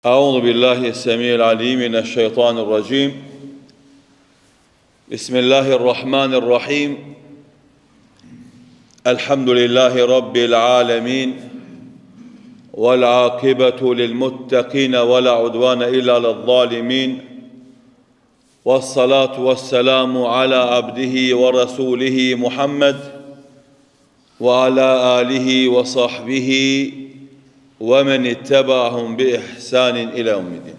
أعوذ بالله السميع العليم من الشيطان الرجيم بسم الله الرحمن الرحيم الحمد لله رب العالمين والعاقبة للمتقين ولا عدوان إلا للظالمين والصلاة والسلام على عبده ورسوله محمد وعلى آله وصحبه ومن اتبعهم بإحسان إلى يوم الدين.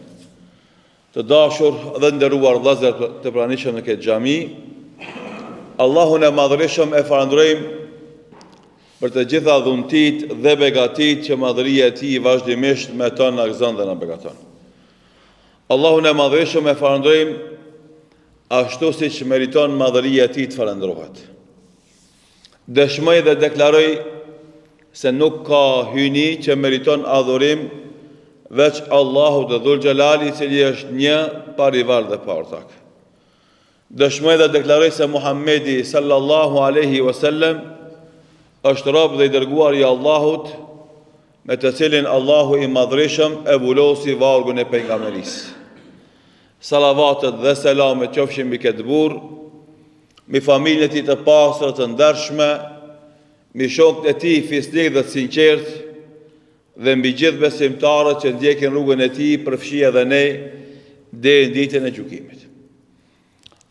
Të dashur dhe nderuar vëllezër të pranishëm në këtë xhami, Allahun e madhërisëm e falenderojmë për të gjitha dhuntit dhe begatit që madhëria e tij vazhdimisht me to na gëzon dhe na begaton. Allahun e madhërisëm e falenderojmë ashtu siç meriton madhëria e tij të falenderohet. Dëshmoj dhe deklaroj se nuk ka hyni që meriton adhurim veç Allahu të Dhul Gjelali, i cili është një parivar dhe partak. Dëshmoj dhe deklaroj se Muhammedi sallallahu alaihi wasallam është rob dhe i dërguar i Allahut, me të cilin Allahu i madhrishëm e vulosi vargun e pejgamberisë. Salavatet dhe selamet qofshin mbi këtë burr, mi familjen e tij të pastër të ndershme, mi shokët e tij fisnik dhe të sinqert, dhe mbi gjithë besimtarët që ndjekin rrugën e tij, përfshi edhe ne deri në ditën e gjykimit.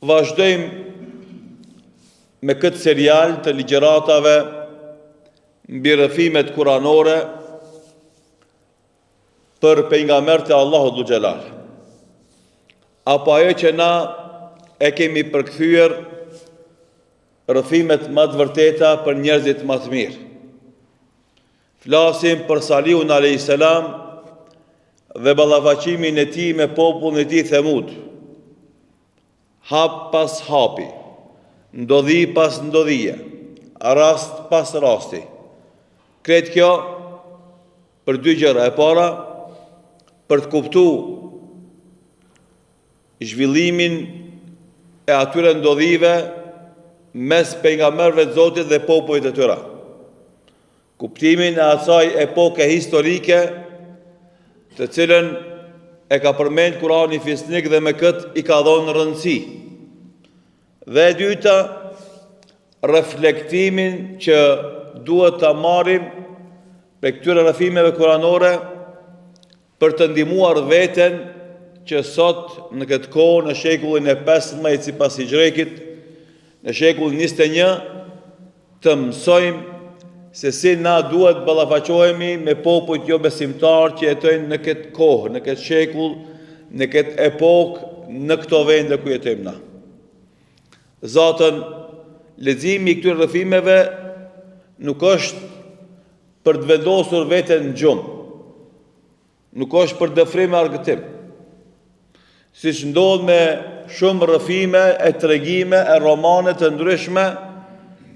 Vazhdojmë me këtë serial të ligjëratave mbi rrëfimet kuranore për pejgamberët e Allahut Dhul Gjelal. Apo ajo që na e kemi përkthyer rrëfimet më të vërteta për njerëzit më të mirë. Flasim për Salihun alayhis salam dhe ballafaqimin e tij me popullin e tij Themud. Hap pas hapi, ndodhi pas ndodhie, rast pas rasti. Kretë kjo për dy gjëra. E para, për të kuptuar zhvillimin e atyre ndodhive mes pejgamberëve të Zotit dhe popujve të tyre. Kuptimin e asaj epoke historike të cilën e ka përmend Kurani fisnik dhe me këtë i ka dhënë rëndësi. Dhe e dyta, reflektimin që duhet ta marrim për këtyre rrëfimeve kuranore për të ndihmuar veten që sot në këtë kohë, në shekullin e 15 sipas hijrekit, në shekullin 21, të mësojmë se si na duhet ballafaqohemi me popujt jo besimtar që jetojnë në këtë kohë, në këtë shekull, në këtë epokë, në këto vende ku jetojmë na. Zatën, leximi i këtyre rrëfimeve nuk është për të vendosur veten në gjumë, nuk është për dëfrim e argëtim, siç ndodh me shumë rrëfime e tregime e romane të ndryshme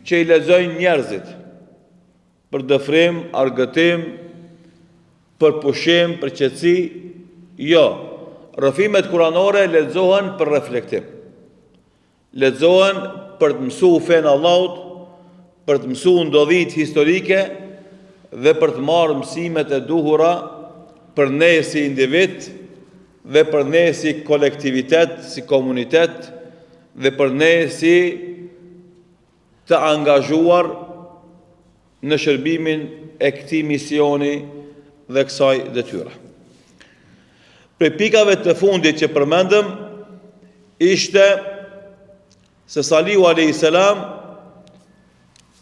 që i lexojnë njerëzit për dëfrim, argëtim, për pushim, për qetësi. Jo, rrëfimet kuranore lexohen për reflektim. Lexohen për të mësuar fen Allahut, për të mësuar ndodhit historike dhe për të marrë mësimet e duhura për ne si individ dhe për ne si kolektivitet, si komunitet dhe për ne si të angazhuar në shërbimin e këtij misioni dhe kësaj detyre. Për pikave të fundit që përmendëm ishte se Salihu alayhis salam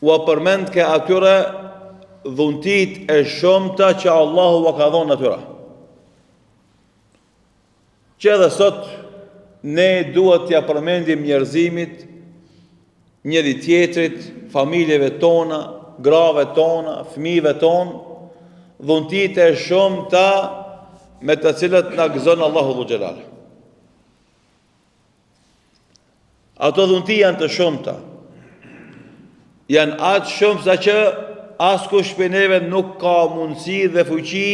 u përmend ke atyre dhuntit e shumta që Allahu u ka dhënë atyre. Që edhe sot ne duhet t'ja përmendim njerëzimit, njëri tjetrit, familjeve tona, grave tona, fëmijëve tonë, dhuntit e shumta me të cilët na gëzon Allahu Dhul Gjelal. Ato dhunti janë të shumta. Janë aq shumë sa që askush prej neve nuk ka mundësi dhe fuqi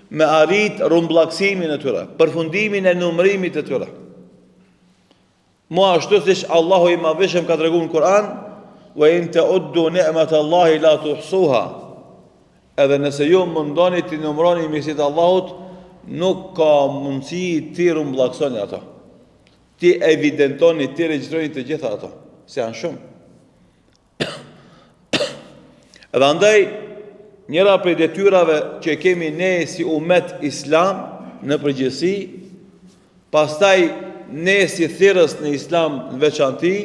me arrit rumbullaqësimin e tyre, përfundimin e numërimit të tyre. Mo ashtu siç Allahu i madhëshëm ka treguar në Kur'an, wa in ta'uddu ni'matallahi la tuhsuha. Edhe nëse ju mundoni të numëroni mirësitë e Allahut, nuk ka mundësi ti rumbullaksoni ato. Ti evidentoni, ti regjistroni të gjitha ato, se janë shumë. Edhe andaj, njëra prej detyrave që kemi ne si umet islam në përgjithësi, pastaj ne si thirrës në islam në veçanti,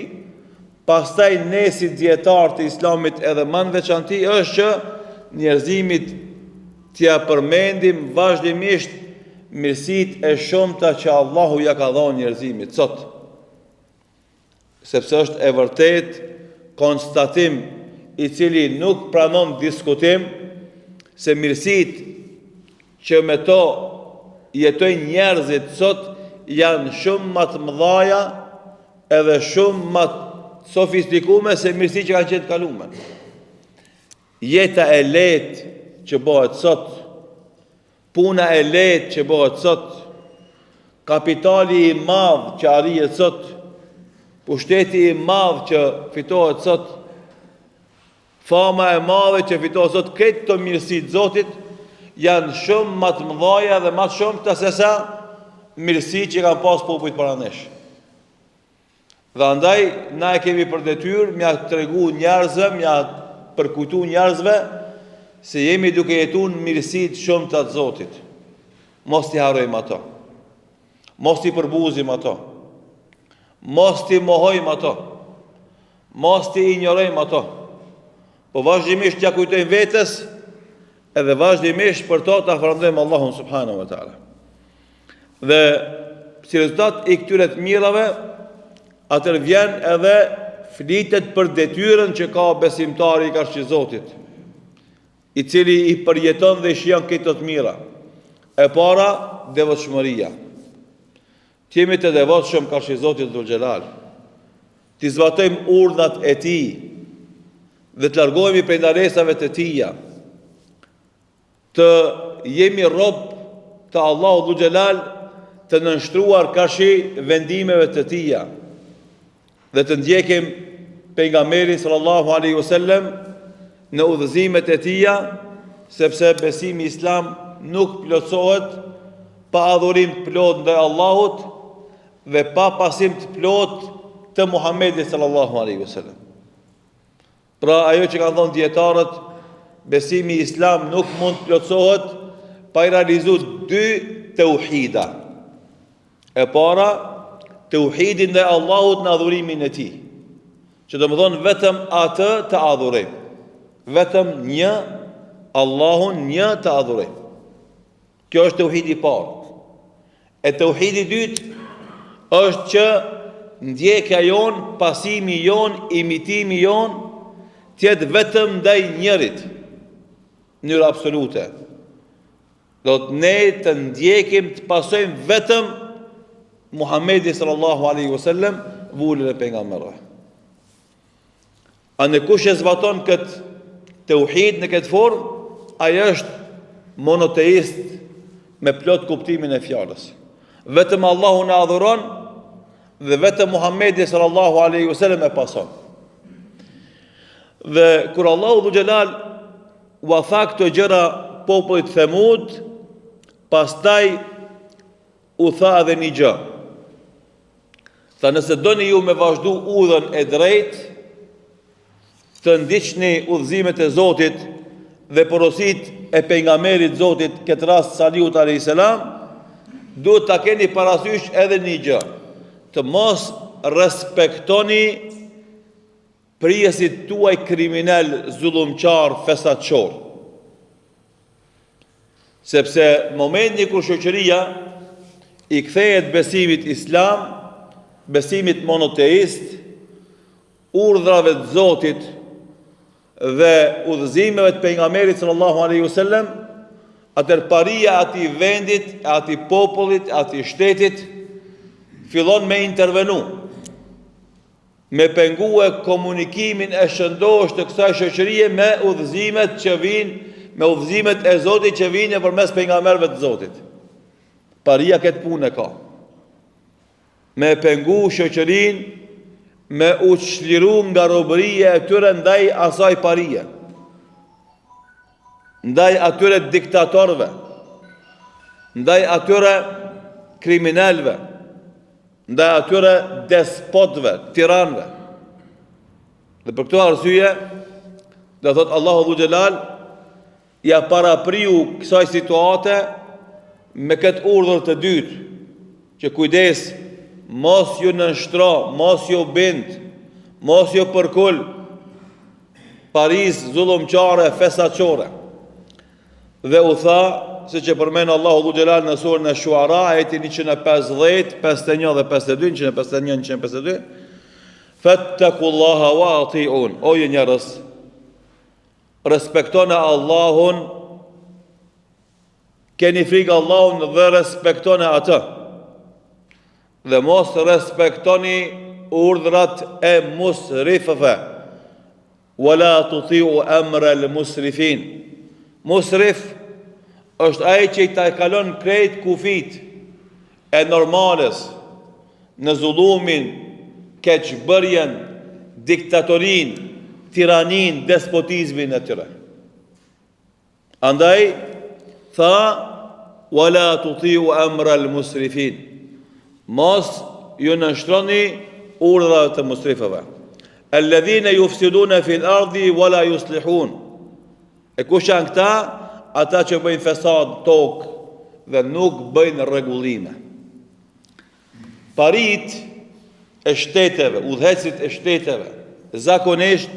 pastaj ne si dietar të islamit edhe më në veçanti, është që njerëzimit t'ja përmendim vazhdimisht mirësitë e shumta që Allahu ja ka dhënë njerëzimit sot. Sepse është e vërtet konstatim i cili nuk pranon diskutim se mirësitë që me to jetojnë njerëzit sot janë shumë më të mëdha edhe shumë më të sofistikume se mirësitë që kanë qenë të kaluara. Jeta e lehtë që bëhet sot, puna e lehtë që bëhet sot, kapitali i madh që arrihet sot, pushteti i madh që fitohet sot, fama e madhe që fitohet sot, këtë të mirësitë Zotit janë shumë më të mëdha dhe më shumë të sesa mirësitë që kanë pas popujt para nesh. Dhe andaj na e kemi për detyrë m'ja tregu njerëzve, m'ja përkujtu njerëzve se jemi duke jetuar mirësitë shumë të Zotit. Mos t'i harrojmë ato. Mos t'i përbuzim ato. Mos t'i mohojmë ato. Mos t'i ignorojmë ato. Po vazhdimisht t'ja kujtojmë vetes edhe vazhdimisht për to t'a falënderojmë Allahun subhanahu wa taala. Dhe si rezultat i këtyre të mirave, atër vjen edhe flitet për detyrën që ka besimtari i karshi Zotit, i cili i përjeton dhe i shijon këto të mira. E para, devotshmëria. Të jemi të devotshëm karshi Zotit Dhul Xhelal. Të zbatojmë urdhat e Tij dhe të largohemi prej ndaresave të Tija. Të jemi rob të Allahu Dhul Xhelal, të nënshtruar karshi vendimeve të Tija dhe të ndjekim pejgamberin sallallahu alaihi wasallam në udhëzimet e Tija, sepse besimi islam nuk plotësohet pa adhurim të plot ndaj Allahut dhe pa pasim të plot të Muhamedit sallallahu alaihi wasallam. Pra ajo që kanë thënë dietarët, besimi islam nuk mund të plotësohet pa i realizuar dy tauhida. E para, tauhidin ndaj Allahut në adhurimin e Tij, që do të thonë vetëm atë të adhurojmë. Vetëm një Allahun, një të adhurojmë. Kjo është tauhidi i parë. E tauhidi i dytë është që ndjekja jon, pasimi jon, imitimi jon të jetë vetëm ndaj njërit, në mënyrë absolute. Do të ne të ndjekim, të pasojmë vetëm Muhamedi sallallahu alaihi wasallam, vullën e pejgamberëve. A në kush e zbaton këtë tauhid në këtë formë, ai është monoteist me plot kuptimin e fjalës. Vetëm Allahu na adhuron dhe vetëm Muhamedi sallallahu alaihi wasallam e pason. Dhe kur Allahu Dhul Xhelal u tha këto gjëra popullit Thamud, pastaj u tha edhe një gjë. Tha, nëse doni ju me vazhdu udhën e drejtë, të ndiqni udhëzimet e Zotit dhe porosit e pejgamberit Zotit, këtë rast Salihut alayhis salam, duhet ta keni parasysh edhe një gjë, të mos respektoni prijesit tuaj kriminal, zullumqar, fesatçor. Sepse momenti kur shoqëria i kthehet besimit islam, besimit monoteist, urdhrave të Zotit dhe udhëzimeve të pejgamberit sallallahu alaihi wasallam, atër paria ati vendit, ati popullit, ati shtetit fillon me intervenu, me pengue komunikimin e shëndosh të kësaj shoqërie me udhëzimet që vinë, me udhëzimet e Zotit që vinë përmes pejgamberëve të Zotit. Paria këtë punë e ka. Me pengu shoqërinë, me u çliru nga robëria e tyre ndaj asaj parie, ndaj atyre diktatorëve, ndaj atyre kriminalve, ndaj atyre despotëve, tiranëve. Dhe për këto arsye, dhe thot Allahu Dhu Gjelal, ja parapriu kësaj situate me këtë urdhër të dytë, që kujdes, mos ju nënshtro, mos ju bind, mos ju përkull paris zullumqare, fesaqore. Dhe u tha, se që përmenë Allahu Dhu Gjelal në surën e Shuara, ajeti 150, 51 dhe 52, 151, 152, Fattakullaha wa ati'un. Oje njerëz, respektoni Allahun, keni frikë Allahun dhe respektoni atë. Dhe mos respektoni urdhrat e musrifëve. Wala tuti'u amra al-musrifin. Musrif është ai që i ta kalon krejt kufit e normales në zullumin, keqbërjen, diktatorin, tiranin, despotizmin e tyre. Andaj, tha, wala tuti'u amra al-musrifin. Mos ju nështroni urdhrat të musrifëve. Alladhina yufsiduna fil ardi wala yuslihun. E kush janë këta? Ata që bëjnë fesad tokë dhe nuk bëjnë rregullime. Parit e shteteve, udhëhecit e shteteve, zakonisht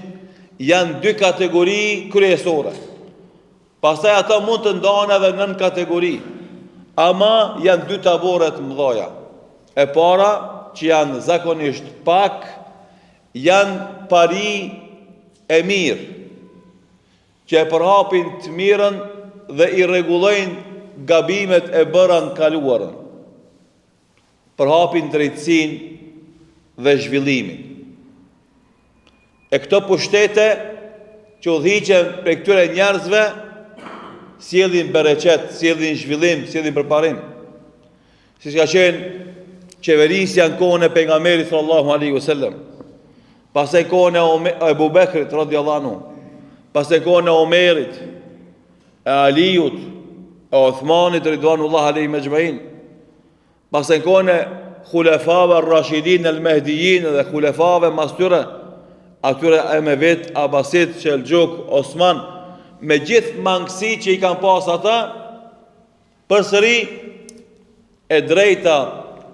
janë dy kategori kryesore. Pastaj ata mund të ndahen edhe në nën kategori, ama janë dy tabore të mëdha. E para, që janë zakonisht pak, janë pari e mirë, që e përhapin të mirën dhe i rregullojnë gabimet e bëra në kaluarën. Përhapin drejtësinë dhe zhvillimin. E këto pushtete që udhëhiqen për këtyre njerëzve, sjellin bereqet, sjellin zhvillim, sjellin përparim. Si ka qenë qeverisja në kohën e pejgamberit sallallahu alaihi wasallam, pastaj kohën e Abu Bekrit radhiyallahu anhu, pastaj kohën e Omerit, e Aliut, e Uthmanit ridwanullahu alaihim ecmaîn, pastaj kohën e khulefave rashidin al-Mahdijin dhe khulefave mas tyre, atyre Emevet, Abasit, Selxuk, Osman, me gjithë mangësi që i kanë pas ata, përsëri e drejta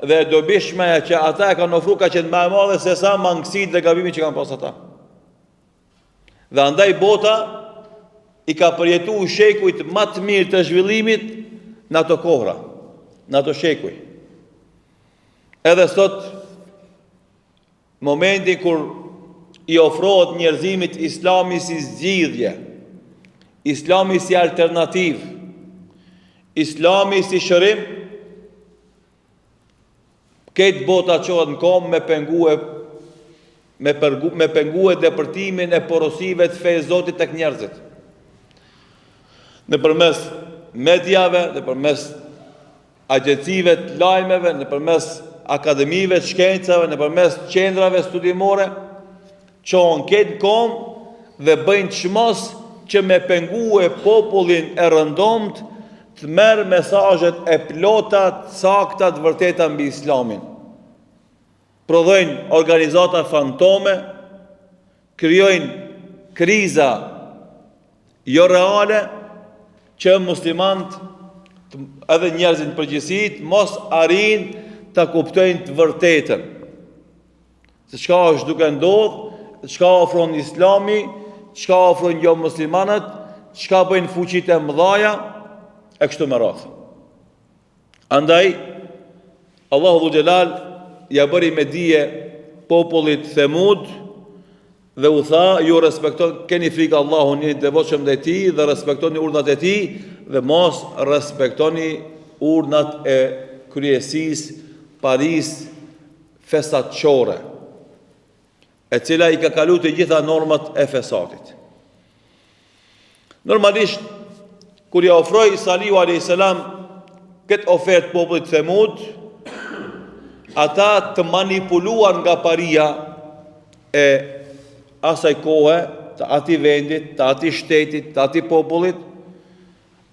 dhe e dobishme që ata e kanë ofruar ka qenë më e madhe se sa mangësitë dhe gabimet që kanë pas ata. Dhe andaj bota i ka përjetuar shekujt më të mirë të zhvillimit në ato kohra, në ato shekuj. Edhe sot, momenti kur i ofrohet njerëzimit Islami si zgjidhje, Islami si alternativ, Islami si shërim, këtë bota qohet në kom me pengue depërtimin e porosive të fejë Zotit tek njerëzit. Në përmes medjave, në përmes agjencive të lajmeve, në përmes akademive të shkencave, në përmes qendrave studimore, qohen këtë kom dhe bëjnë çmos që me pengue popullin e rëndomt të merë mesazhet e plota, të sakta, të vërteta mbi Islamin. Prodhojnë organizata fantome, krijojnë kriza jo reale që muslimant edhe njerëzit në përgjithësi mos arrijnë ta kuptojnë të vërtetën. Se çka është duke ndodhur, çka ofron Islami, çka ofrojnë jo muslimanët, çka bëjnë fuqitë e mëdha e kështu me radhë. Andaj Allahu Dhu Gjelal ja bëri me dije popullit Themud dhe u tha, ju respektoni, keni frikë Allahun, jeni devotshëm ndaj tij dhe respektoni urdhat e tij dhe mos respektoni urdhat e kryesisë paris fesatçore, e cila i ka kalu të gjitha normat e fesatit. Normalisht, kur ja ofroi Salihu a.s. këtë ofertë popullit Themud, ata të manipuluar nga paria e asaj kohe, të ati vendit, të ati shtetit, të ati popullit,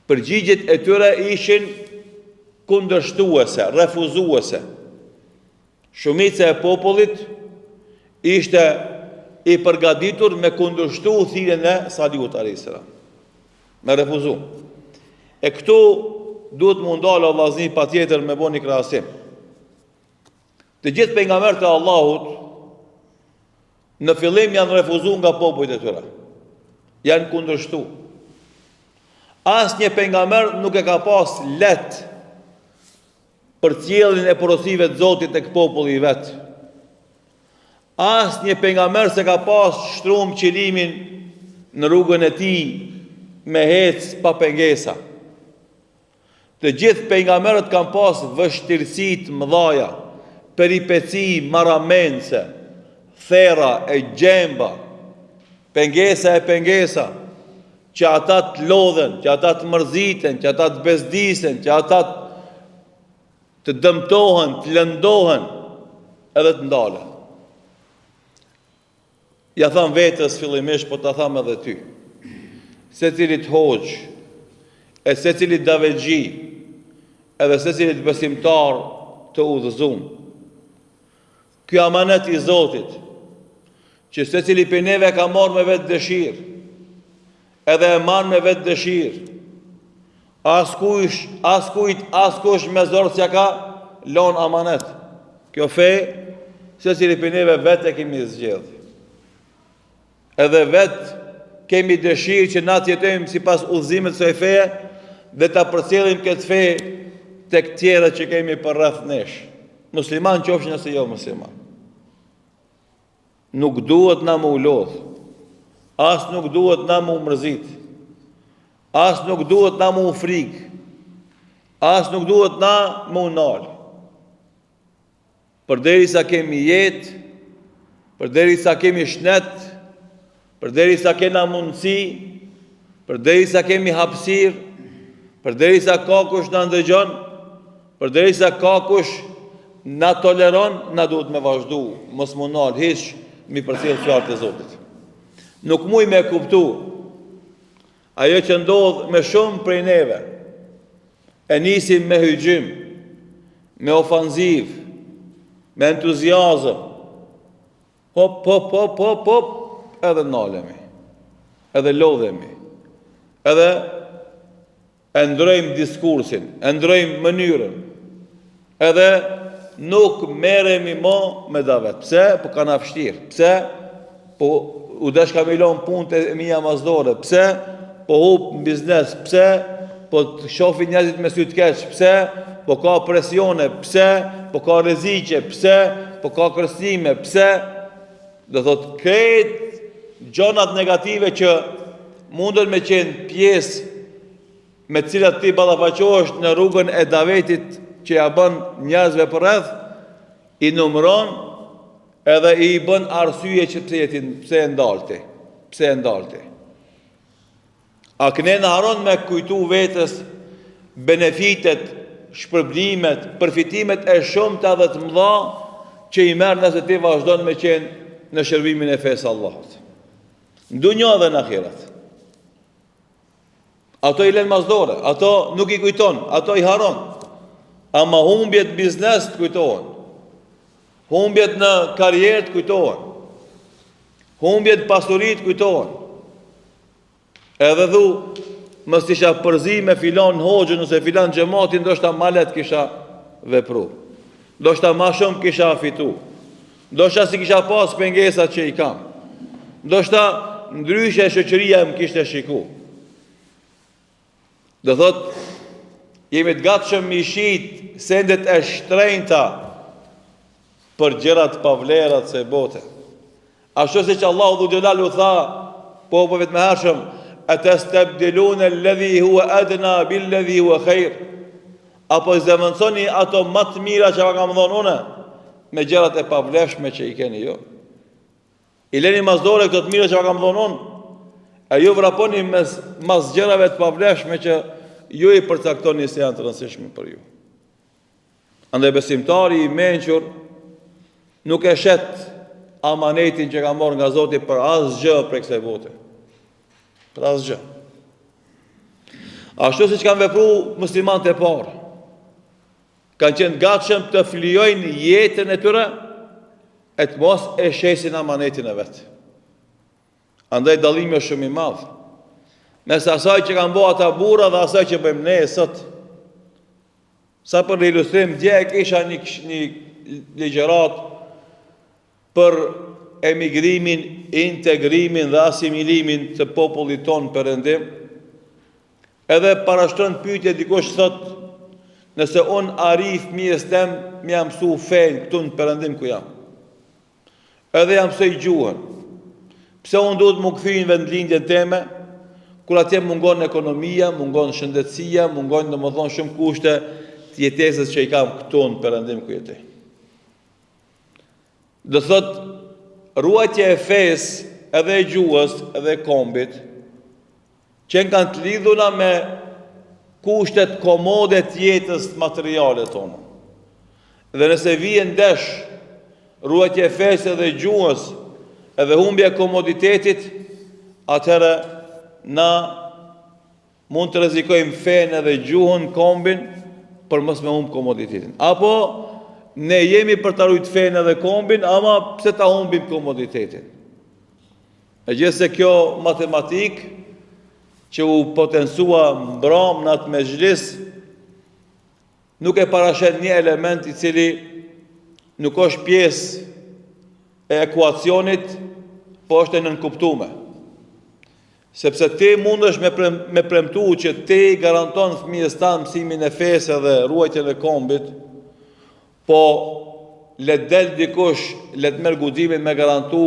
përgjigjet e tyre ishin kundërshtuese, refuzuese. Shumica e popullit ishte i përgatitur me kundërshtu thirrjen e Salihut alayhis salam. Me refuzu. E këtu duhet më ndalë vëllazni patjetër me bëni krahasim. Të gjithë pejgamberët e Allahut në fillim janë refuzuar nga popujt e tyre. Janë kundërshtu. Asnjë pejgamber nuk e ka pas lehtë për cilën e porosive të Zotit tek populli i vet. Asnjë pejgamber se ka pas shtruar qëllimin në rrugën e tij me hec pa pengesa. Të gjithë pejgamberët kanë pas vështirësi të mëdha, peripeci marramense, thera e gjemba, pengesa e pengesa, që ata të lodhen, që ata të mërziten, që ata të bezdisen, që ata të dëmtohen, të lëndohen, edhe të ndalen. Ja tham vetës fillimisht, po ta tham edhe ty. Secilit hoxh, e secilit davelgji, edhe secilit besimtar të udhëzuar. Ky amanet i Zotit, që secili prej neve ka marrë me vetë dëshirë, edhe e marrë me vetë dëshirë. Askush me zorë s'ja ka lon amanet. Kjo fe, secili prej neve vetë e kemi zgjedhë. Edhe vetë kemi dëshirë që na të jetojmë sipas udhëzimit të kësaj feje dhe ta përcjellim këtë fe tek tjerët që kemi përreth nesh. Musliman qofshin ose jo musliman. Nuk duhet na më ulodh. As nuk duhet na më mërzit. As nuk duhet na më frik. As nuk duhet na më nal. Përderisa kemi jetë, përderisa kemi shnet, përderisa kena mundësi, përderisa kemi hapësirë, përderisa ka kush na ndëgjon, përderisa ka kush na toleron, na duhet me vazhdu, mos më nal hiç mi përcjell fjalët e Zotit. Nuk muj me kuptu ajo që ndodh me shumë prej neve. E nisim me hyjim, me ofanziv, me entuziazëm. Hop, edhe nalemi, edhe lodhemi, edhe e ndrojmë diskursin, e ndrojmë mënyrën, edhe nuk merremi më me davet. Pse? Po kanë vështirë. Pse? Po u dash kamilon punët e mia mazdore. Pse? Po hub në biznes. Pse? Po të shohin njerëzit me sy të keq. Pse? Po ka presione. Pse? Po ka rreziqe. Pse? Po ka kërcënime. Pse? Do thot këtë gjonat negative që mundën me qenë pjesë me cilat ti ballafaqohesh në rrugën e davetit që ja bën njerëzve përreth, i numëron edhe i bën arsye që pse e ndalti. Pse e ndalti. A këne në haron me kujtu vetës benefitet, shpërblimet, përfitimet e shumta dhe të mëdha që i merr nëse ti vazhdon me qenë në shërbimin e fesë Allahut. Në dunjë dhe në ahiret. Ato i lënë mazdore, ato nuk i kujton, ato i haron. Ama humbjet biznes të kujtohen. Humbjet në karrierë të kujtohen. Humbjet pasurit të kujtohen. Edhe dhu, mës isha përzi me filan hoxhën ose filan xhamatin, ndoshta ma let kisha vepru. Ndoshta ma shumë kisha fitu. Ndoshta si kisha pas pengesat që i kam. Ndoshta ndryshe shoqëria më kishte shiku. Do thot, jemi të gatshëm mi shit sendet e shtrenjta për gjërat pavlerat se bote. Ashtu si që Allahu dhu Gjellalu tha popëve të mëhershëm, atastabdiluna alladhi huwa adna billadhi huwa khair. Apo zëvendësoni ato më të mira që kam dhënë unë me gjërat e pavlefshme që i keni ju. I leni mazdore këto të mira që kam dhënë unë, e ju vraponi mas gjërave të pavlefshme që ju i përcaktoni se janë të rëndësishme për ju. Andaj besimtari i mençur nuk e shet amanetin që ka marrë nga Zoti për asgjë prej kësaj bote. Për asgjë. Ashtu siç kanë vepruar muslimanët e parë. kanë qenë gatshëm të flijojnë jetën e tyre e të mos e shesin amanetin e vetë. Andaj dallimi është shumë i madh mes asaj që kanë bërë ata burra dhe asaj që bëjmë ne sot. Sa për ilustrim, dje e kisha një ligjërat për emigrimin, integrimin dhe asimilimin të popullit tonë perëndim. Edhe parashtron pyetje dikush thot, nëse unë arif fëmijës tem, më jam mësu fen këtu në perëndim ku jam. Edhe jam mësoj gjuhën. Pse unë duhet më kthej në vendlindjen time, kur atje mungon ekonomia, mungon shëndetësia, mungon domethënë shumë kushte të jetesës që i kam këtu në perëndim ku jetoj. Do thot, ruajtja e fesë, edhe e gjuhës, edhe e kombit, që kanë të lidhuna me kushtet komode të jetës materiale tonë. Dhe nëse vjen ndesh ruajtja e fesë edhe gjuhës, edhe humbja e komoditetit, atëherë na mund të rrezikojmë fenë edhe gjuhën, kombin, për mos me humb komoditetin. Apo ne jemi për ta ruajtur fenë edhe kombin, ama pse ta humbim komoditetin? Megjithëse kjo matematik që u potensua mbram në atë mezhlis, nuk e parashet një element i cili nuk është pjesë e ekuacionit, po është e nënkuptume. Sepse ti mundesh me premtu që ti garanton fëmijës tanë mësimin e fesë dhe ruajtjen e kombit, po le del dikush, le të merr guximin me garantu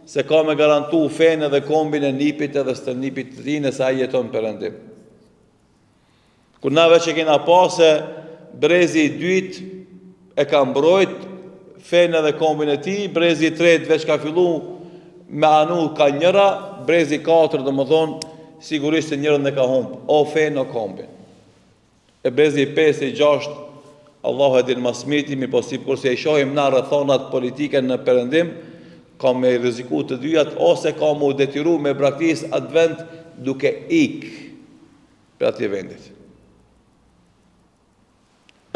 se ka me garantu fenë dhe kombin e nipit edhe stërnipit të tij nëse ai jeton perëndim. Kur na veç e kena pasë brezi i dytë e ka mbrojt fenë dhe kombin e tij, brezi i tretë veç ka fillu me anu ka njëra, brezi i katërt domethënë sigurisht se njërën e ka humb, o fenë o kombin. E brezi i pestë i gjashtë, Allahu e din mas miti, mi po kurse i shohim na rrethonat politike në perëndim, ka me rreziku të dyjat ose ka mu detyru me braktis atë vend duke ik për atje vendit.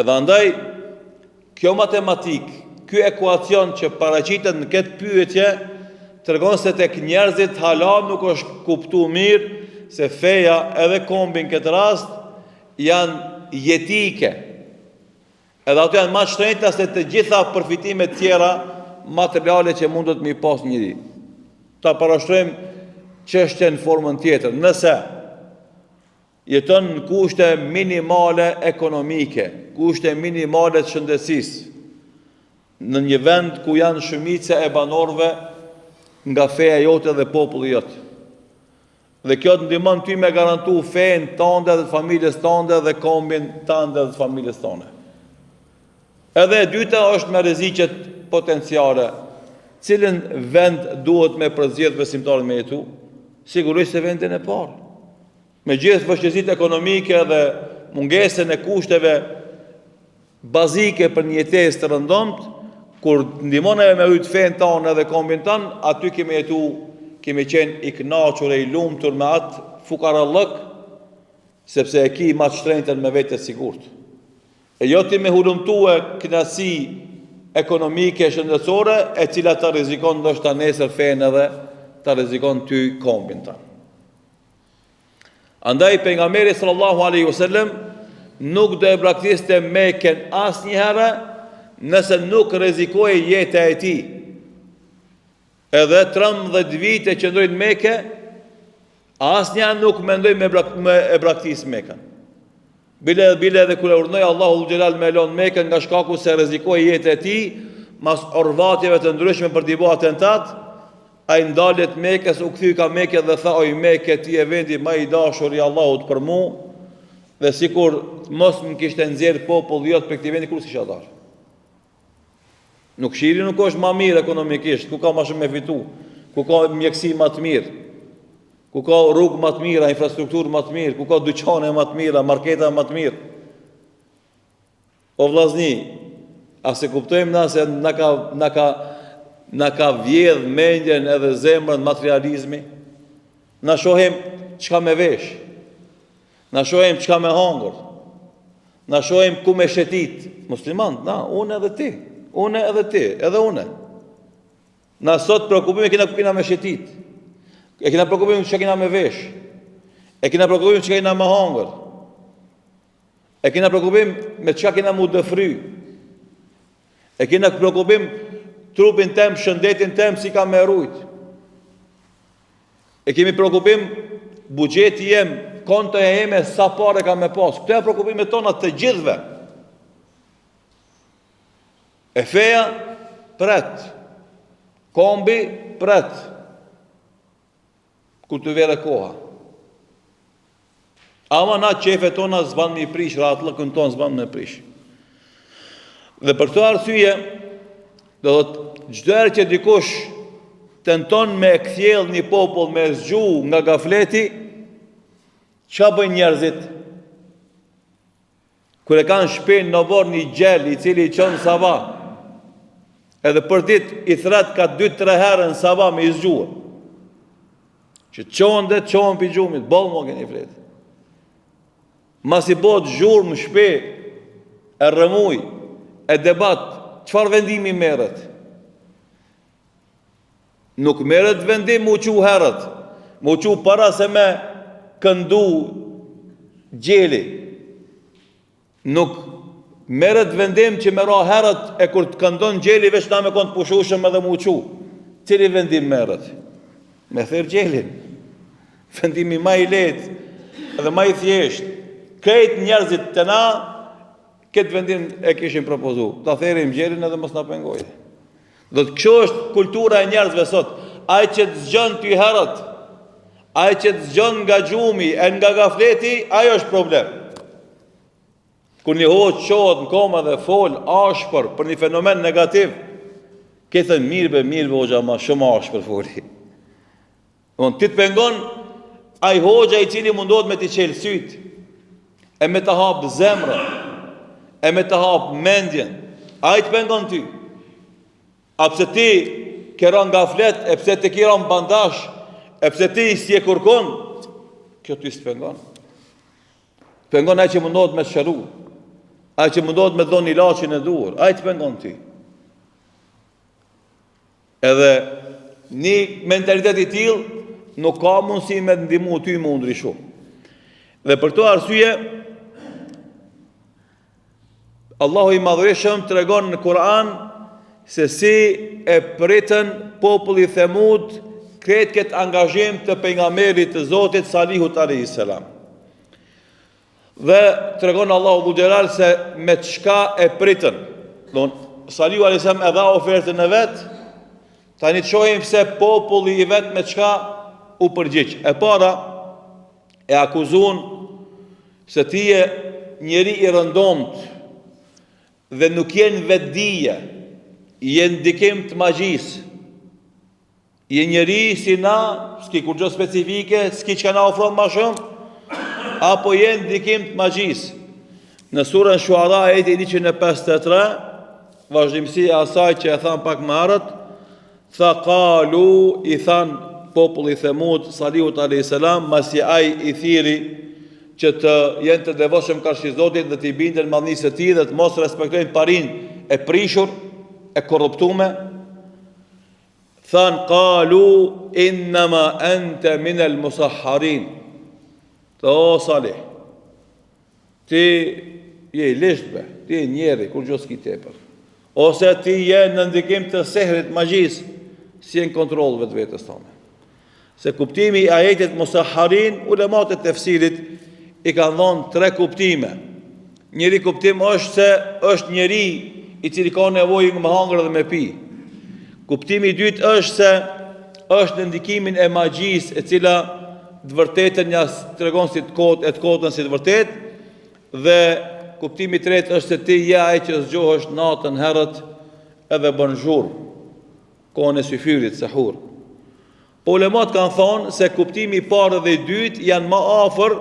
Edhe andaj, kjo matematik, kjo ekuacion që paraqitet në këtë pyetje, tregon se tek njerëzit hala nuk është kuptu mirë se feja edhe kombi në këtë rast janë jetike. Edhe ato janë më shtrenjta se të gjitha përfitimet tjera materiale që mundet me i pas njëri. Ta parashtrojmë çështjen në formën tjetër. Nëse jeton në kushte minimale ekonomike, kushte minimale të shëndetësisë, në një vend ku janë shumica e banorëve nga feja jote dhe populli jot. Dhe kjo të ndihmon ty me garantu fenë tënde dhe të familjes tënde dhe kombin tënde dhe të familjes tënde. Edhe e dyta është me rreziqet potenciale, cilën vend duhet me përzgjedh besimtarët me jetu? Sigurisht se vendin e parë. Me gjithë vështirësitë ekonomike dhe mungesën e kushteve bazike për një jetesë të rëndomt, kur ndihmon me rrit fen tonë dhe kombin ton, aty kemi jetu, kemi qenë i kënaqur e i lumtur me atë fukarallëk, sepse e ki më të shtrenjtën me vetë sigurt. E jo ti me hulumtue kënaqësi ekonomike shëndetësore, e cila ta rrezikon ndoshta nesër fen edhe ta rrezikon ty kombin ton. Andaj pejgamberi sallallahu alaihi wasallam nuk do e braktiste Mekën asnjëherë nëse nuk rrezikoi jeta e tij. Edhe 13 vite që ndroi në Mekë, asnjëherë nuk mendoi me e braktis Mekën. Bile edhe kur e urdhënoi Allahu xhelal me lon Mekën nga shkaku se rrezikoi jetën e tij, mas orvatjeve të ndryshme për t'i bërë atentat, ai ndalet Mekës, u kthy ka Mekë dhe tha: "Oj Mekë, ti je vendi më i dashur i Allahut për mua, dhe sikur mos më kishte nxjerr populli jot për këtë vendi kur s'isha dashur." Nuk shiri nuk është më mirë ekonomikisht, ku ka më shumë me fitu, ku ka mjekësi më të mirë, ku ka rrugë më të mira, infrastrukturë më të mirë, ku ka dyqane më të mira, marketa më të mirë. O vllazni, a se kuptojmë na se na ka vjedh mendjen edhe zemrën materializmi? Na shohim çka me vesh, na shohim çka me hangur, Na shohim ku me shetit. Musliman, na, unë edhe ti. Unë edhe ti, edhe unë. Na sot preokupime kena ku kena me shetit. E kena preokupime që kena me vesh. E kena preokupime që kena me hangër. E kena preokupime me që kena mu dëfry. E kena preokupime trupin tem, shëndetin tem, si ka me rujt. E kemi preokupime buxheti jem, konto e jeme, sa pare ka me pas. Këto e preokupime tona të gjithve. E feja, pret. Kombi, pret. Kur të vere koha. Ama na qefe tona zban me i prish, ratlëkën tonë zban me prish. Dhe për të arsye, do të çdo herë që dikush tenton me kthjell një popull me zgju nga gafleti, ç'a bëjnë njerëzit? Kur e kanë shpinë në borë një gjell i cili i qënë sabah, edhe për dit i thret ka 2-3 herë në sabah me i zgjuar, që qonë dhe qonë për gjumit, bolë mo keni fletë. Mas i bot zhurë më shpe, e rëmuj, e debat, qëfar vendimi merët? Nuk merët vendim mu qu herët, mu qu para se me këndu gjeli. Nuk merët vendim që me ra herët e kur të këndon gjeli veç na me konë të pushushëm edhe mu qu. Cili vendim merët? Me thirë gjelin. Vendimi ma i letë edhe ma i thjeshtë. Krejt njerëzit të na, këtë vendim e kishin propozu. Ta therim gjelin edhe mos na pengoj. Do të kësho është kultura e njerëzve sot. Ai që të zgjën ty herët, ai që të zgjën nga gjumi e nga gafleti, ajo është problem. Kur një hoqë qohet në koma dhe fol ashpër për një fenomen negativ, këthën mirë be hoxha, ma shumë ashpër foli. Ti të pengon, ai hoxha i cili mundohet me t'i qelë syt, e me të hapë zemrën, e me të hapë mendjen, ai të pengon ty. A pse ti kera nga flet, e pse ti kera në bandash, e pse ti si e kërkon, kjo ty së pengon. Pengon ai që mundohet me të shëru, ai që mundohet me dhoni ilaqin e duhur, ai të pengon ty. Edhe një mentalitet i tillë nuk ka mundësi me të ndihmu ty më ndryshu. Dhe për to arsye, Allahu i madhërishëm të regon në Kur'an se si e pritën populli Themud kretë këtë angazhim të pejgamberit të Zotit Salihut a.s. Dhe të regon Allahu dhugjeral se me çka e pritën. Salihu a.s. e dha ofertën e vetë, tani të shohim se populli i vetë me çka u përgjigj. E para e akuzun se ti je njeri i rëndomt dhe nuk jenë vetdije, jenë ndikim të magjisë. Je njeri si na, s'ki kur gjë specifike, s'ki që ka na ofron ma shumë, apo jenë ndikim të magjisë. Në surën Shuara ajeti 153, vazhdimësi e asaj që e thamë pak më herët, tha kalu, i thanë populli Themud, Salihut a.s. masi aj i thiri që të jenë të devotshëm karshi Zotit dhe të i bindën madhnisë të tij dhe të mos respektojnë parin e prishur, e korruptume. Than qalu innama anta min al-musahharin. O Salih, ti je i lishtbe, ti je njeri, kur gjos ki tepër. Ose ti je në ndikim të sehrit magjisë, si e në kontrol vetë vetës tonë. Se kuptimi i ajetit musahharin, ulemat e tefsirit i kanë dhonë 3 kuptime. Njëri kuptim është se është njeri i cili ka nevojë me hangër dhe me pi. Kuptimi i dytë është se është në ndikimin e magjisë e cila të vërtetën ja tregon si të kotën si të vërtet, dhe kuptimi i tretë është se ti je ai që zgjohesh natën herët edhe bën zhurmë, kohën e syfyrit, sahur. Po ulemat kanë thonë se kuptimi i parë dhe i dytë janë më afër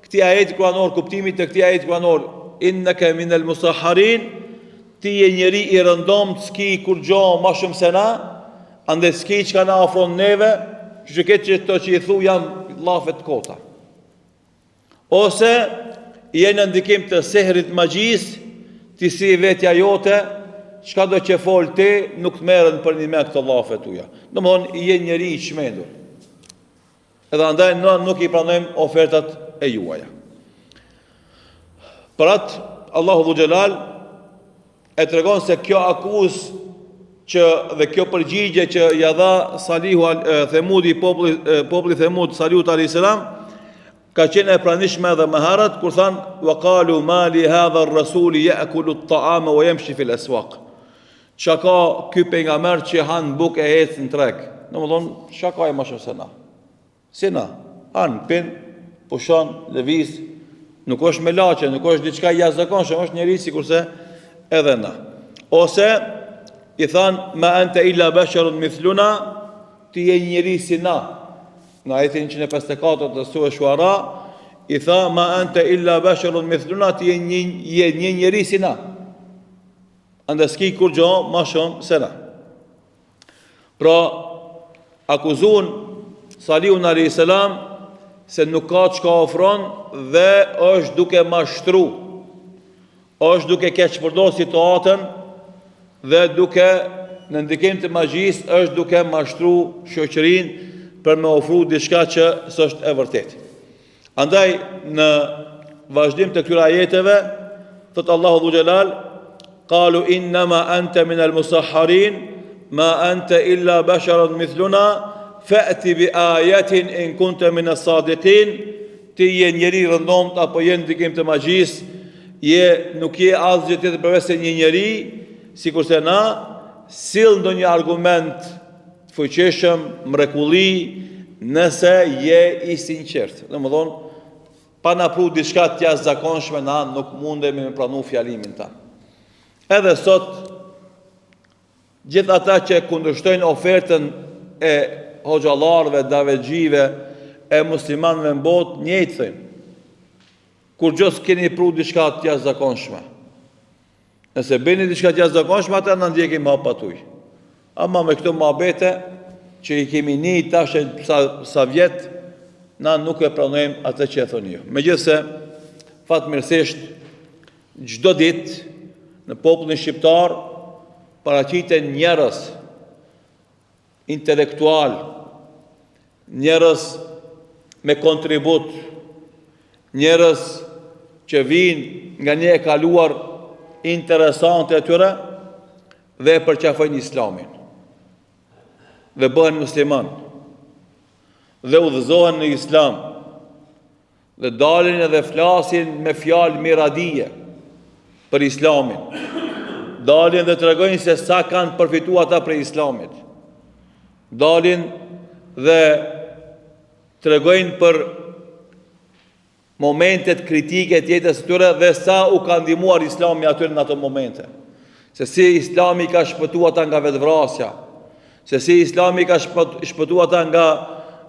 këtij ajeti kuranor, kuptimit të këtij ajeti kuranor, innaka minal musahharin, ti je njeri i rëndomt, s'ki kur gjo ma shumë se na, ande s'ki që ka na afron neve, që këtë që të që i thu janë lafet kota. Ose je në ndikim të sehrit magjis, ti si vetja jote, çka do që fol ti, nuk të merren për një me këtë llafe tuja. Domthon je njeri i çmendur. Edhe andaj nuk i pranojmë ofertat e juaja. Për atë, Allahu Dhu Xhelal e tregon se kjo akuzë dhe kjo përgjigje që ja dha Salihu Themudi, populli Themud, Salihut alayhis salam, ka qenë e pranishme edhe më herët kur thanë wa qalu ma li hadha ar-rasuli ya'kulu at-ta'ama wa yamshi fil aswaq. Çka ka ky pejgamber që han bukë e ecë në treg. Domethënë, çka ka më shumë se na. Si na, han, pin, pushon, lëviz, nuk është me laçe, nuk është diçka jashtëzakonshme, është njeriu sikurse edhe na. Ose i thanë ma anta illa basharun mithluna, ti je njeri si na. Në ajetin 154 të surës Shuara, i tha ma anta illa basharun mithluna, ti je një njeri si na. Andaj s'ki kur gjo ma shumë se na. Pra, akuzun Salihun alayhis salam se nuk ka çka ofron dhe është duke mashtru, është duke keq përdor situatën dhe duke në ndikim të magjisë është duke mashtru shoqërinë për me ofru diçka që s'është e vërtetë. Andaj në vazhdim të këtyre ajeteve thot Allahu Dhu Xhelal qalu innama anta min al-musahharin ma anta illa basharun mithluna fa'ti bi ayatin in kunta min as-sadiqin, ti je njeri rëndomt apo je në ndikim të magjisë, nuk je asgjë tjetër përveç se një njeri, sikurse na, sill ndonjë argument të fuqishëm, mrekulli, nëse je i sinqert. Domethënë, pa na pru diçka të jashtëzakonshme, na nuk mundemi me pranu fjalimin tan. Edhe sot, gjithë ata që kundërshtojnë ofertën e hoxhallarëve, davetxhive, e muslimanëve në botë, njëjtë thënë. Kur gjos keni pru diçka të jashtëzakonshme. Nëse bëni diçka të jashtëzakonshme, atë na ndjekim hap patuj. Ama me këto muhabete që i kemi një tash sa vjet, na nuk e pranojmë atë që e thoni ju. Megjithse fatmirësisht çdo ditë në popullin shqiptar paraqiten njerëz intelektual, njerëz me kontribut, njerëz që vinë nga një e kaluar interesante e tyre dhe e përqafojnë islamin dhe bëhen musliman dhe udhëzohen në islam dhe dalin edhe flasin me fjalë miradije për islamin, dalin dhe tregojnë se sa kanë përfituar ata prej islamit, dalin dhe tregojnë për momentet kritike të jetës së tyre dhe sa u ka ndihmuar islami aty në ato momente. Se si islami ka shpëtuar ata nga vetvrasja, se si islami ka shpëtuar ata nga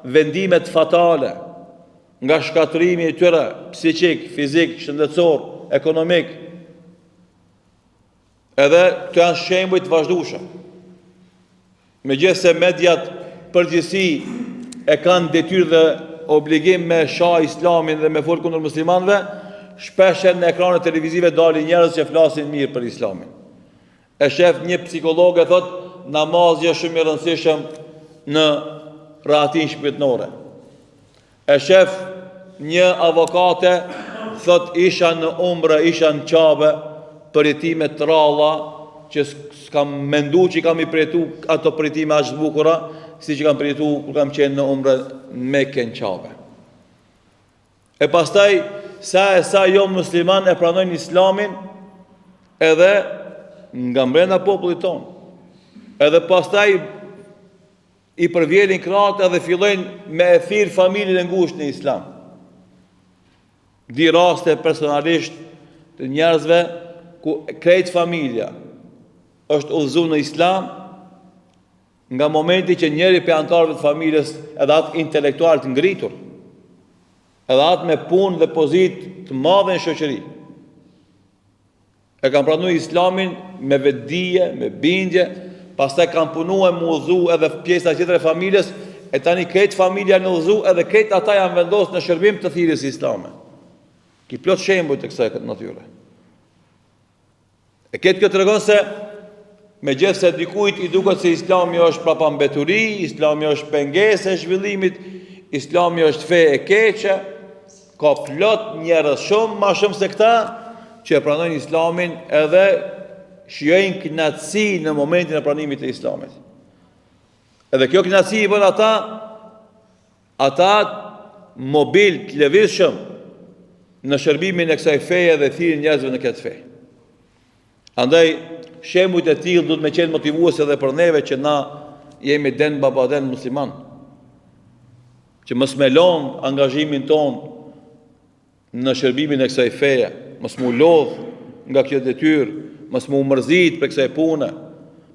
vendimet fatale, nga shkatërimi i tyre psiqik, fizik, shëndetësor, ekonomik. Edhe këto janë shembuj të vazhdueshëm. Megjithse mediat përgjithësi e kanë detyrë dhe obligim me shah islamin dhe me fol kundër muslimanëve, shpesh në ekranet televizive dalin njerëz që flasin mirë për islamin. E shef një psikolog e thot namazi është shumë i rëndësishëm në rahatin shpirtërore. E shef një avokate thot isha në umre, isha në Qabe për jetime të ralla që s'kam mendu që kam i përjetu ato përjetime aq të bukura si që kam përjetu kur kam qenë në umre në Mekë në Qabe. E pastaj sa jo musliman e pranojnë islamin edhe nga mbrenda popullit tonë. Edhe pastaj i përvjelin krahët edhe fillojnë me e thirr familjen e ngushtë në islam. Di raste personalisht të njerëzve ku krejt familja është udhëzuar në islam nga momenti që njëri për antarëve të familjes edhe atë intelektual të ngritur, edhe atë me punë dhe pozitë të madhe në shoqëri, e kanë pranuar islamin me vetdije, me bindje, pastaj kanë punuar me udhëzu edhe pjesa tjetër e familjes, e tani krejt familja në udhëzu edhe krejt ata janë vendosur në shërbim të thirrjes islame. Ki plot shembuj të kësaj këtë natyre. E këtë të regon se me gjithë se dikujt i duket se Islami është prapambeturi, Islami është pengesë e zhvillimit, Islami është fe e keqe, ka plot njerëz shumë ma shumë se këta që e pranojnë Islamin edhe shijojnë kënaqësi në momentin e pranimit të Islamit. Edhe kjo kënaqësi i bën ata mobil të lëvizshëm në shërbimin e kësaj feje dhe thirrjen e njerëzve në këtë fe. Andaj shembujt e tillë duhet me qenë motivuese edhe për neve që na jemi den babaden musliman. Që mos me lëm angazhimin ton në shërbimin e kësaj feje, mos mu lodh nga kjo detyrë, mos mu mërzit për kësaj pune.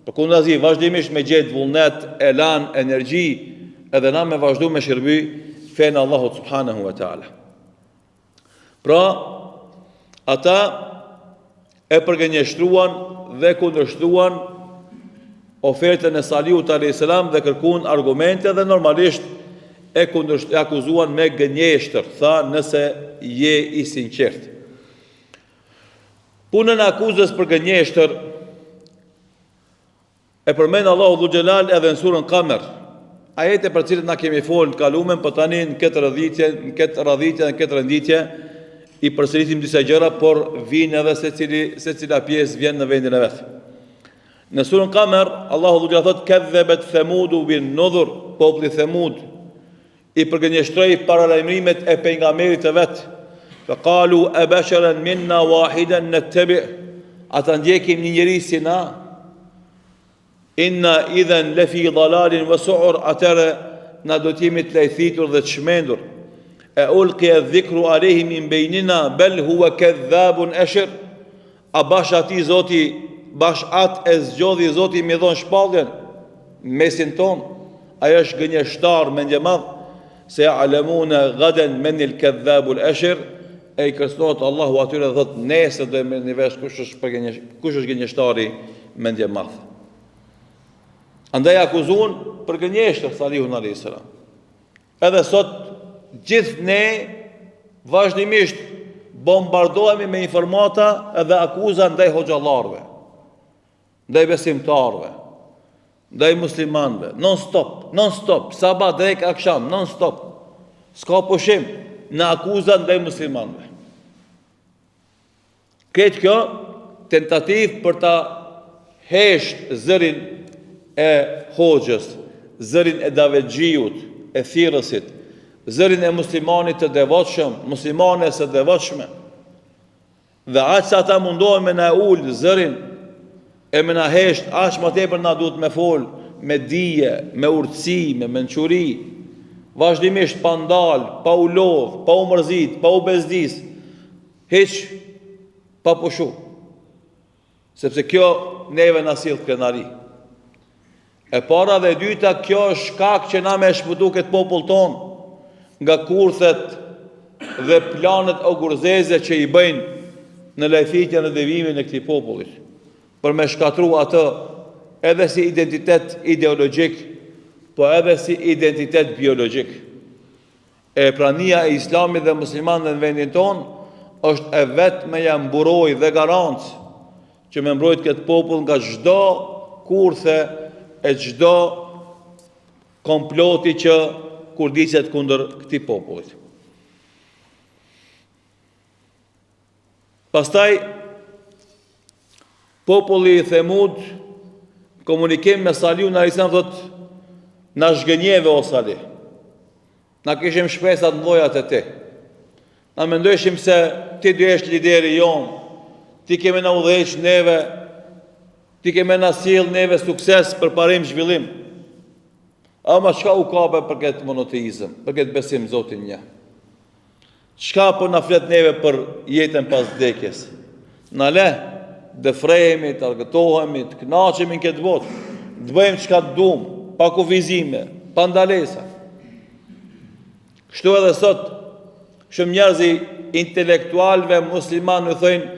Përkundazi vazhdimisht me gjetë vullnet, elan, energji, edhe na me vazhdu me shërby fenë Allahut subhanahu wa taala. Pra, ata e përgënjeshtruan dhe kundërshtuan ofertën e Salihut a.s. dhe kërkuan argumente dhe normalisht e akuzuan me gënjeshtër, tha nëse je i sinqert. Punën e akuzës për gënjeshtër e përmend Allahu Dhu Xhelal edhe në surën Kamer. Ajete për cilët na kemi folë në kalumen, për tani në këtë radhitje, në këtë renditje i përsëritim disa gjëra, por vinë edhe secila pjesë vjen në vendin e vet. Në surën Kamer, Allahu Dhu Xhelal thotë: "Kadhabat Thamudu bin Nudhur", populli Thamud i përgënjeshtroi paralajmërimet e pejgamberit të vet. Faqalu abasharan minna wahidan nattabi', ata ndjekim një njeri si na. Inna idhan lafi dalalin wa su'ur, atëre na do të jemi të lejthitur dhe të shmendur. E ulqiya dhikru alayhi min baynina bal huwa kadhabun ashir, a bash ati Zoti, bash atë e zgjodhi Zoti me dhon shpalljen mesin ton. Ai është gënjeshtar mendje madh. Se alamuna gadan men al-kadhabul ashir, e i kërcënohet Allahu atyre dhe thot nesër do me një vesh kush është gënjeshtari mendje madh. Andaj akuzuan për gënjeshtër Salihun a.s. Edhe sot gjithë ne vazhdimisht bombardohemi me informata edhe akuza ndaj hoxhallarëve, ndaj besimtarëve, ndaj muslimanëve, non stop, sabat drejt akşam, non stop. S'ka pushim në akuza ndaj muslimanëve. Këtë kjo tentativë për ta hesht zërin e hoxhës, zërin e davetxhiut, e thirrësit, zërin e muslimanit të devotshëm, muslimanes së devotshme. Dhe aq sa ata mundohen me na ul zërin e me na hesht, aq më tepër na duhet me fol me dije, me urtësi, me mençuri, vazhdimisht pa ndal, pa u lodh, pa u mërzit, pa u bezdis, hiç pa pushu. Sepse kjo neve na sill krenari. E para dhe e dyta, kjo është shkak që na me shpëtu këtë popull ton nga kurthet dhe planet ogurzeze që i bëjnë në lajfitjen dhe devimin e këtij popullit, për me shkatru atë edhe si identitet ideologjik, po edhe si identitet biologjik. E prania e Islamit dhe muslimanëve në vendin ton është e vetmja mburoj dhe garancë që me mbrojt këtë popull nga çdo kurthe e çdo komploti që kurdiset kundër këtij popullit. Pastaj populli i Thamud komunikim me Salihun a.s. thot: na zhgënjeve o Salih, na kishim shpresat mëdha te ti, na mendojshim se ti do jesh lideri jon, ti keme na udhëheq neve, ti keme na sill neve sukses për parim zhvillim. Ama çka u kape për këtë monoteizëm, për këtë besim Zotin një? Çka po na flet neve për jetën pas vdekjes? Na le dëfrehemi, të argëtohemi, të kënaqemi në këtë botë, të bëjmë çka duam, pa kufizime, pa ndalesa. Kështu edhe sot shumë njerëz intelektualëve muslimanë thojnë: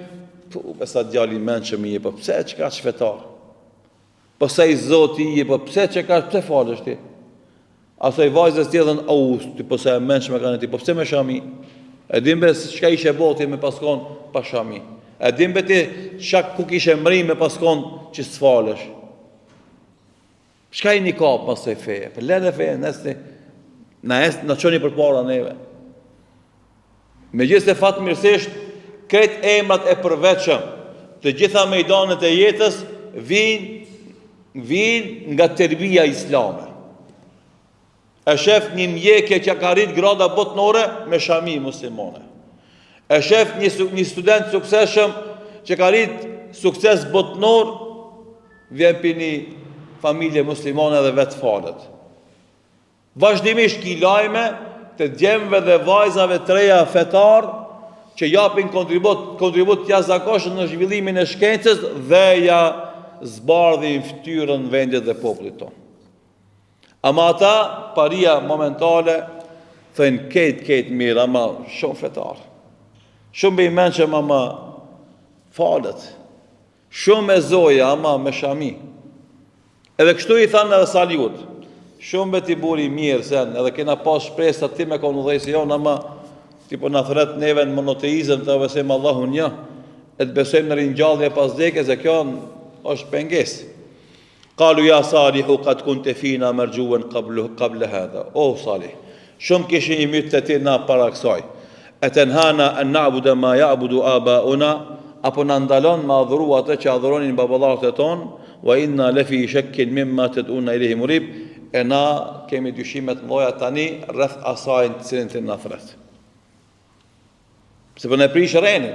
"Po sa djali i mençëm i je, po pse çka shfetar? Po sa i Zoti i je, po pse pse falesh ti?" Asaj vajzës tjetër, "Au, ti po sa e mençme kanë ti, po pse më shami?" E dimbe çka ishe boti me paskon pa shami. E dimbe ti çka ku kishe mri me paskon që s'falesh. Çka i një kap pas e feje? Për lene feje, në qoni për para neve. Me gjithë se fatë mirësisht, kretë emrat e përveqëm, të gjitha mejdanet e jetës, vinë nga terbia islame. E shef një mjekje që ka rrit grada botnore me shami muslimane. E shef një student sukseshëm që ka rrit sukses botnor, vjen për një familje muslimane dhe vetë falet. Vazhdimisht ki lajme të djemve dhe vajzave të reja fetar që japin kontribut jashtëzakonshëm në zhvillimin e shkencës dhe ja zbardhin fytyrën vendit dhe popullit tonë. Ama ata, paria momentale, thënë ketë mirë, ama shumë fetar. Shumë be i menqëm, ama falet. Shumë e zoja, ama me shami. Edhe kështu i thanë edhe Saliut. Shumë be ti buri mirë, sen, edhe kena pas shpresë ti me konë dhejsi jonë, ama ti po në thret neve në monoteizëm të besem Allahu një, e të besem në rinjallje pas dekes, e kjo është pengesë. Kalu ja Salihu qad kunte fina marjuan qabla hadha. O Salih, shumë kishin i mytë të ti na para kësaj. Atanhana an na'budu ma ya'budu abauna, apo na ndalon me adhuru atë që adhuronin baballarët e tonë, wa inna lafi shakkin mimma tad'una ilayhi murib. E na kemi dyshimet mëdha tani rreth asaj të cilën ti na thret. Se po ne prish rrenin.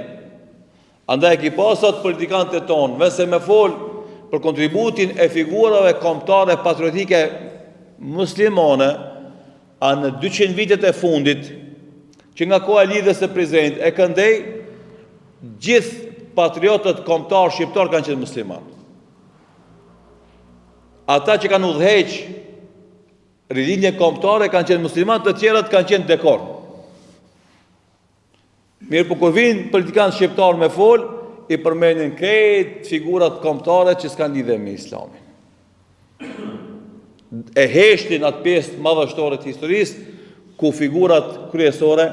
Andaj ki pasat politikanët e tonë, vese me fol për kontributin e figurave kombëtare patriotike muslimane në 200 vitet e fundit, që nga koha e lidhjes së prezent e këndej, gjithë patriotët kombëtar shqiptar kanë qenë muslimanë. Ata që kanë udhëheq rilindjen kombëtare kanë qenë muslimanë, të tjerat kanë qenë dekor. Mirë, por kur vinë politikanë shqiptar me fol, i përmenin këtë figurat kombëtare që s'kan lidhje me islamin. E heshtin atë pjesë madhështore të historisë, ku figurat kryesore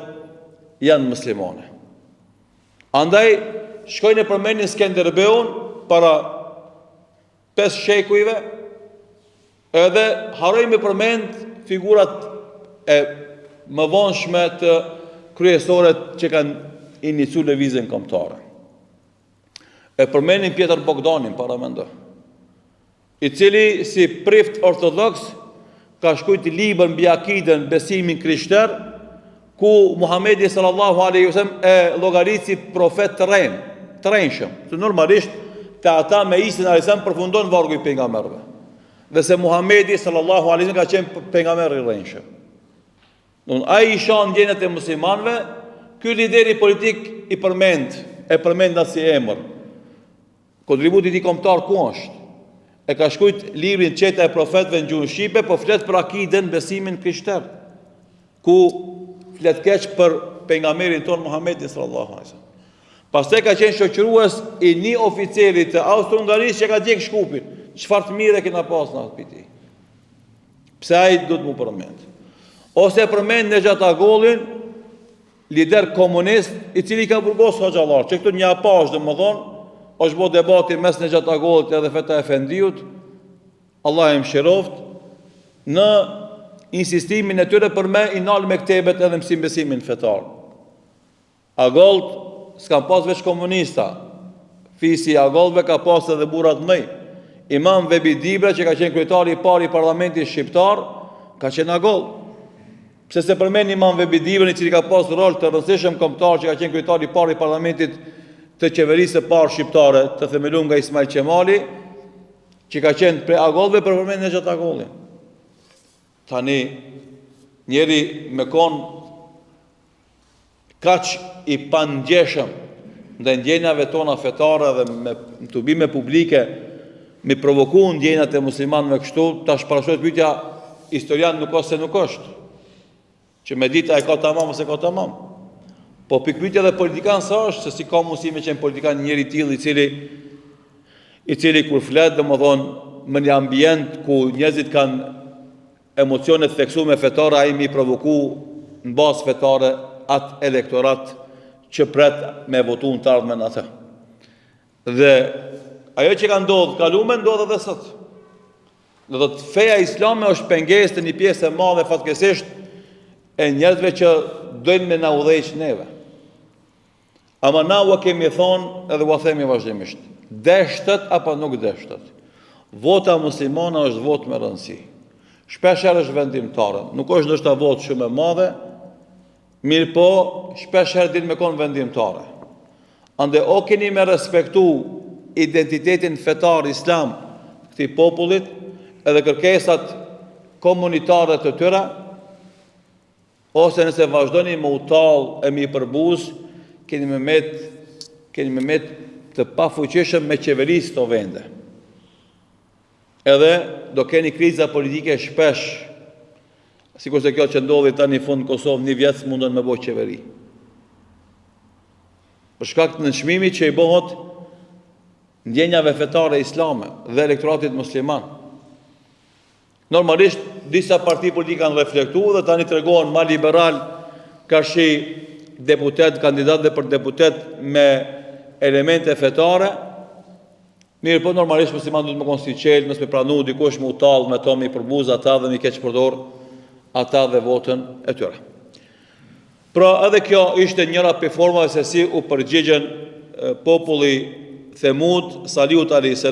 janë muslimane. Andaj, shkojnë e përmenin Skenderbeun para 5 shekujve, edhe harojmë e përmend figurat e më vonshme të kryesore që kanë inicu lëvizjen kombëtare. E përmenin Pjetër Bogdanin, para mendo, i cili si prift ortodoks ka shkujt libër mbi akiden besimin krishter, ku Muhamedi sallallahu alaihi wasallam e llogarit si profet të rrenshëm, se normalisht te ata me Isa alaihi wasallam përfundon vargu i pejgamberëve. Dhe se Muhamedi sallallahu alaihi wasallam ka qenë pejgamber i rrenshëm. Ai i shan ndjenjat e muslimanëve, ky lideri politik e përmend as si emër. Kontributi i kombëtar ku është? E ka shkruajt librin Çeta e profetëve në gjuhën shqipe, po flet për akiden besimin krishter, ku flet keq për pejgamberin ton Muhamedit sallallahu alaihi wasallam. Pastaj ka qenë shoqërues i një oficeri të Austro-Hungarisë që ka djeg Shkupin. Çfarë të mirë kena pas në atë piti. Pse ai do të më përmend? Ose përmend Nexhat Agollin, lider komunist, i cili ka burgos hoxhallar. Që këtu një apash domethënë është bo debati mes Nexhat Agollit edhe Feta Efendiut, Allah e mëshiroft, në insistimin e tyre për me inal me ktebet edhe mësim besimin fetar. Agollit s'kan pas veç komunista, fisi Agollve ka pas edhe burat mëj. Imam Vebi Dibra, që ka qenë kryetari i parë i parlamentit shqiptar, ka qenë Agoll. Pse se përmen Imam Vebi Dibra, i cili ka pas rol të rëndësishëm kombëtar, që ka qenë kryetari i parë i parlamentit të qeverisë së parë shqiptare, të themeluar nga Ismail Qemali, që ka qenë prej Agollve për përmend Nexhat Agollin. Tani njeri me kon kaq i pangjeshëm ndaj ndjenjave tona fetare dhe me tubime publike, mi provoku ndjenjat e muslimanëve kështu, tash parashohet pyetja, historian nuk ose nuk është, që me dita e ka tamam ose ka tamam. Po pikpyetja dhe politikan sa është, se si ka mundësi me qenë politikan njëri tillë i cili kur flet domethënë në një ambient ku njerëzit kanë emocione të theksuara fetare, ai mi provoku në bazë fetare atë elektorat që pret me votu në të ardhmen atë. Dhe ajo që ka ndodhë kalume, ndodhë edhe sot. Dhe do të feja islame është pengesë të një pjesë e madhe fatkesisht e njerëzve që dojnë me na udhëheq neve. Ama na u kemi thonë edhe u themi vazhdimisht. Deshtët apo nuk deshtët. Vota muslimane është votë me rëndësi. Shpesher është vendimtare. Nuk është ndoshta votë shumë e madhe, mirë po, shpesher din me konë vendimtare. Ande o keni me respektu identitetin fetar islam këtij popullit edhe kërkesat komunitare të tyre, ose nëse vazhdoni me utall e mi përbuz, keni me met të pafuqishëm me qeverisë të vende. Edhe do keni kriza politike shpesh, sikur se kjo që ndodhi tani në fund Kosovë, një vjet mundon me bëj qeveri. Për shkak të nënçmimit që i bëhet ndjenjave fetare islame dhe elektoratit musliman. Normalisht disa parti politike kanë reflektuar dhe tani tregohen më liberal ka shi deputet, kandidat dhe për deputet me elemente fetare. Mirë po normalisht musliman duhet më konë si qelë, mësë me pranu dikush më utallë me to mi përbuz ata dhe mi keq përdor ata dhe votën e tyre. Pra edhe kjo ishte njëra për formave se si u përgjigjen populli Themud, Salihut a.s.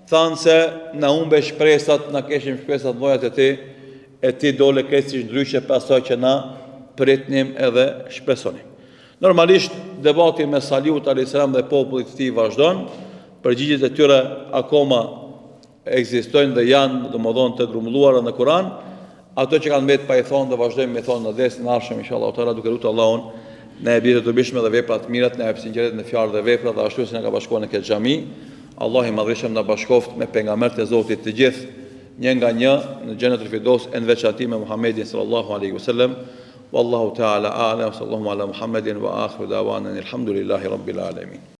Thanë se na humbe shpresat, na keshim shpresat vojat e ti dole kretë si ndryshe pasoj që na pritnim edhe shpresonim. Normalisht debati me Salihut a.s. dhe popullit të tij vazhdon, përgjigjet e tyre akoma ekzistojnë dhe janë domodin të grumbulluara në Kur'an. Ato që kanë mbet pa i thonë dhe vazhdojmë me thonë në desin arshëm inshallah taala duke lutur Allahun në bjerë të dobishme dhe vepra të mira, në sinqeritet në fjalë dhe vepra dhe ashtu si na ka bashkuar në këtë xhami. Allah i madhreshëm na bashkoft me pejgamberët e Zotit të gjithë, një nga një në xhenetul firdaus në veçantë me Muhamedit sallallahu alaihi wasallam. Wallahu ta'ala a'lam, sallallahu ala Muhammedin wa akhiru da'wana alhamdulillahi rabbil alamin.